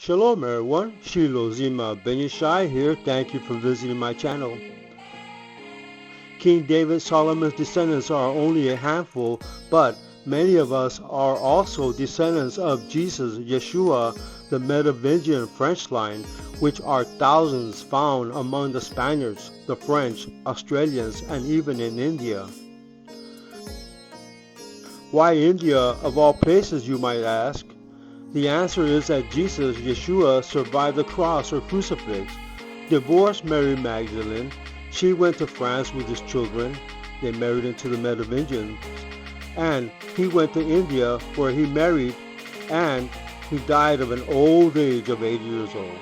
Shalom everyone, Shiloh Ben Yeshua here. Thank you for visiting my channel. King David Solomon's descendants are only a handful, but many of us are also descendants of Jesus, Yeshua, the Merovingian French line, which are thousands found among the Spaniards, the French, Australians, and even in India. Why India of all places, you might ask? The answer is that Jesus, Yeshua, survived the cross or crucifix, divorced Mary Magdalene. She went to France with his children. They married into the Merovingians. And he went to India where he married, and he died of an old age of 80 years old.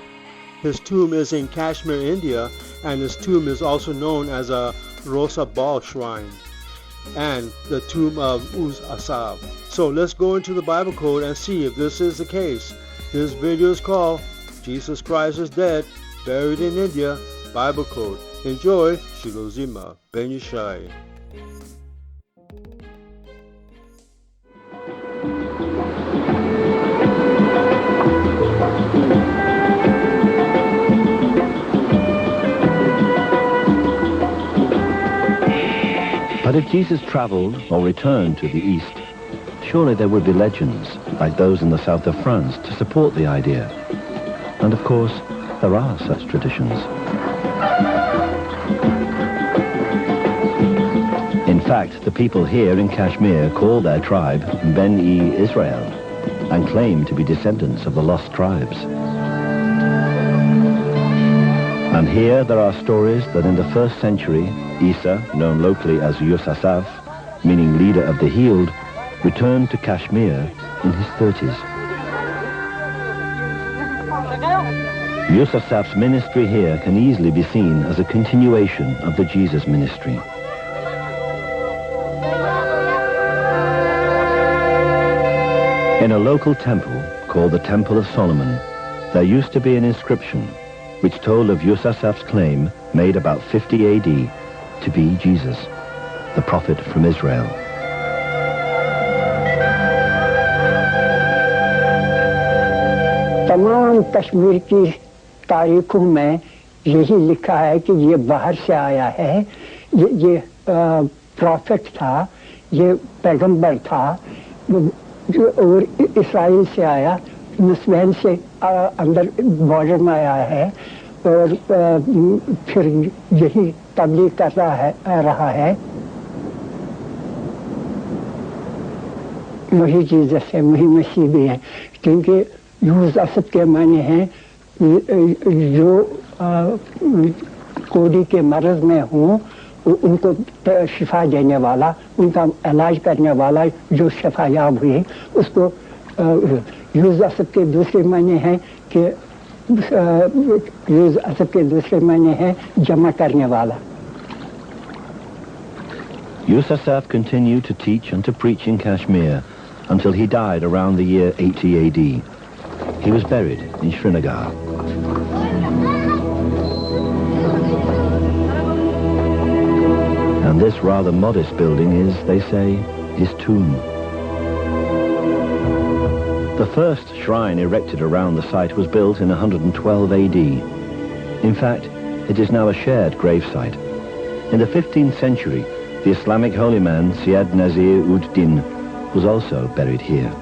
His tomb is in Kashmir, India, and his tomb is also known as a Roza Bal Shrine and the Tomb of Yuz Asaf. So let's go into the Bible code and see if this is the case. This video is called Jesus Christ is Dead, Buried in India, Bible Code. Enjoy. Shiloh Ben Yeshua. But if Jesus traveled or returned to the east, surely there would be legends, like those in the south of France, to support the idea. And of course, there are such traditions. In fact, the people here in Kashmir call their tribe Ben-e Israel and claim to be descendants of the lost tribes. And here there are stories that in the 1st century, Isa, known locally as Yuz Asaf, meaning leader of the healed, returned to Kashmir in his 30s. Yuz Asaf's ministry here can easily be seen as a continuation of the Jesus ministry. In a local temple called the Temple of Solomon, there used to be an inscription which told of Yuz Asaf's claim, made about 50 AD, to be Jesus, the prophet from Israel. तमाम कश्मीर की तारीखों में यही लिखा है कि ये बाहर से आया है, ये प्रॉफिट था, ये पैगंबर था, और इस्राइल से आया, नस्बैन से अंदर बॉर्डर में आया है, और फिर यही तबलीग कर रहा है। वही जीसस है, वही मसीह भी है, क्योंकि यूज़ असफ के माने हैं जो कोड़ी के मर्ज में हों उनको शिफा देने वाला, उनका इलाज करने वाला, जो शिफायाब हुए उसको यूज़ असफ के दूसरे माने हैं कि यूज़ असफ के दूसरे माने हैं जमा करने वाला। Yuz Asaf continued to teach and to preach in Kashmir until he died around the year 80 AD. He was buried in Srinagar. And this rather modest building is, they say, his tomb. The first shrine erected around the site was built in 112 AD. In fact, it is now a shared gravesite. In the 15th century, the Islamic holy man Syed Nazir ud-Din was also buried here.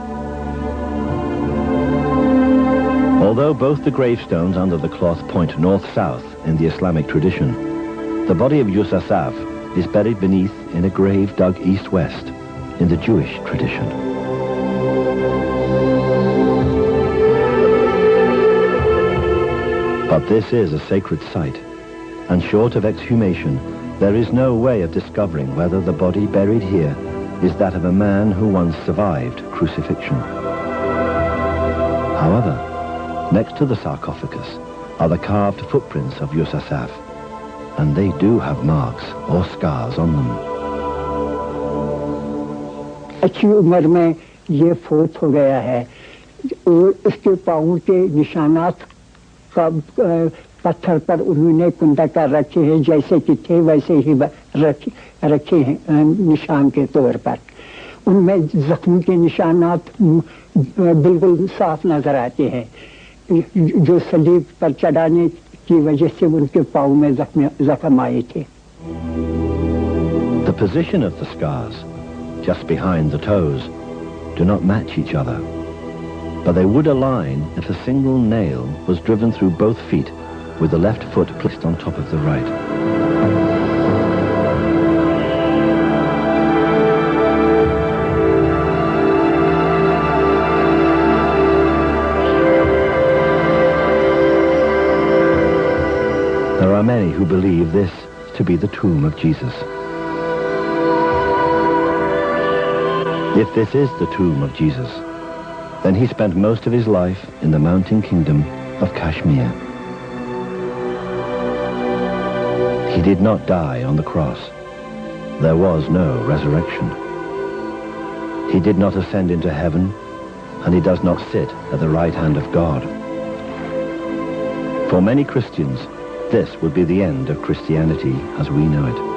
Although both the gravestones under the cloth point north-south in the Islamic tradition, the body of Yuz Asaf is buried beneath in a grave dug east-west in the Jewish tradition. But this is a sacred site, and short of exhumation, there is no way of discovering whether the body buried here is that of a man who once survived crucifixion. However, next to the sarcophagus are the carved footprints of Yuz Asaf, and they do have marks or scars on them. अच्छी उम्र में ये फोत हो गया है और इसके पाँव के निशानात का पत्थर पर उन्होंने कुंडा कर रखे हैं, जैसे कि थे वैसे ही रखे हैं निशान के तौर पर। उनमें जख्म के निशानात बिल्कुल साफ नजर आते हैं। जो सलीब पर चढ़ाने की वजह से उनके पाँव में जख्म आए थे. The position of the scars, just behind the toes, do not match each other, but they would align if a single nail was driven through both feet with the left foot placed on top of the right. There are many who believe this to be the tomb of Jesus. If this is the tomb of Jesus, then he spent most of his life in the mountain kingdom of Kashmir. He did not die on the cross. There was no resurrection. He did not ascend into heaven, and he does not sit at the right hand of God. For many Christians, this would be the end of Christianity as we know it.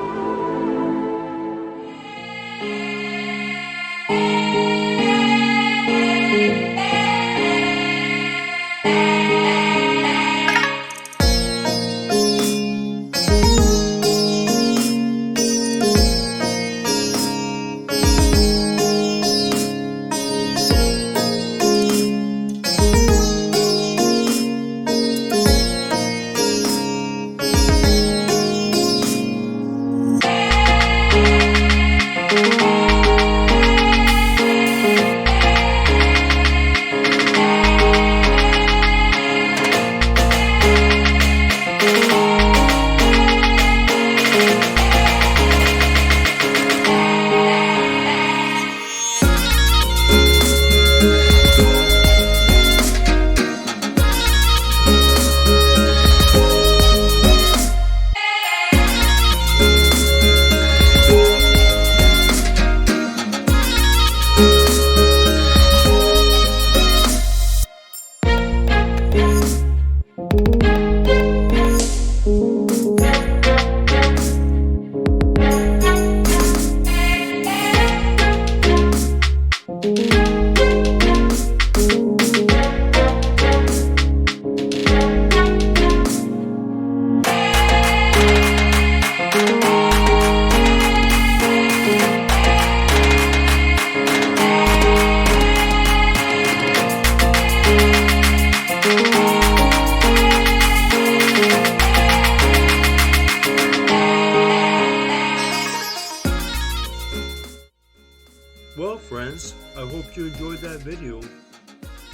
Well friends, I hope you enjoyed that video.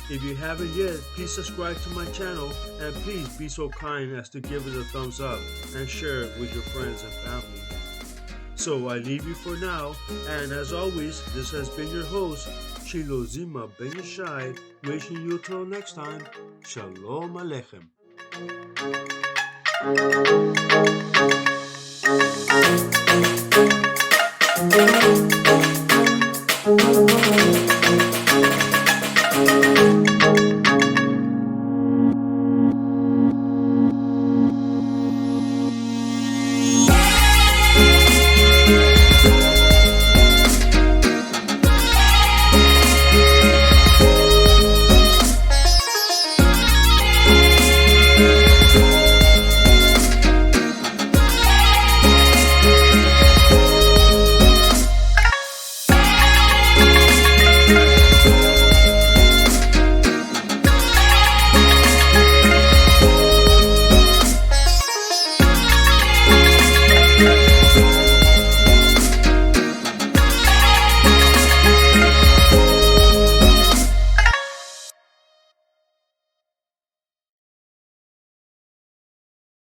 If you haven't yet, please subscribe to my channel and please be so kind as to give it a thumbs up and share it with your friends and family. So I leave you for now, and as always, this has been your host, Shiloh Zima Ben Yeshai, wishing you till next time, Shalom Aleichem.